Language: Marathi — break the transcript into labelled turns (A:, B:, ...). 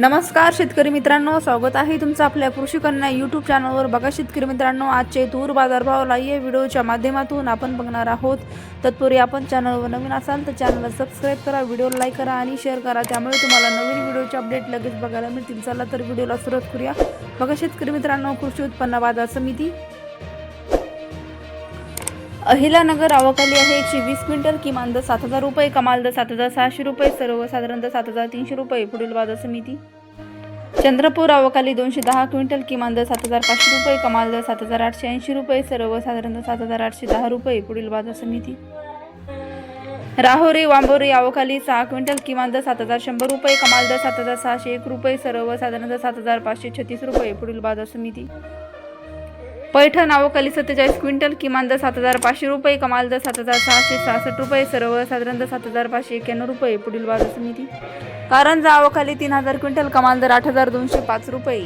A: नमस्कार शेतकरी मित्रांनो, स्वागत आहे तुमचं आपल्या कृषी कन्या यूट्यूब चॅनलवर। बघा शेतकरी मित्रांनो, आजचे तूर बाजारभाव लाईव्ह व्हिडिओच्या माध्यमातून आपण बघणार आहोत। तत्पूर्वी आपण चॅनलवर नवीन असाल तर चॅनलला सबस्क्राइब करा, व्हिडिओला लाईक करा आणि शेअर करा, त्यामुळे तुम्हाला नवीन व्हिडिओचे अपडेट लगेच बघायला मिळतील। चला तर व्हिडिओला सुरुवात करूया। बघा शेतकरी मित्रांनो, कृषी उत्पन्न बाजार समिती अहिलानगर आवकाली आहे 120 क्विंटल, किमान दर 7,000 रुपये, कमाल दर 7,600 रुपये, सर्वसाधारण दर 7,300 रुपये। पुढील बाजार समिती चंद्रपूर आवकाली 210 क्विंटल, किमान दर 7,500 रुपये, कमाल दर 7,880 रुपये, सर्वसाधारण दर 7,810 रुपये। पुढील बाजार समिती राहोरी वांबोरी आवकाली 6 क्विंटल, किमान दर 7,100 रुपये, कमाल दर 7,601 रुपये, सर्वसाधारण दर 7,536 रुपये। पुढील बाजार समिती पैठण आवकाली 47 क्विंटल, किमान दर 7,500 रुपये, कमाल दर 7,666 रुपये, सर्वसाधारण दर 7,591 रुपये। पुढील बाजार समिती कारंजा आवकाली 3,000 क्विंटल, कमाल दर 8,205 रुपये।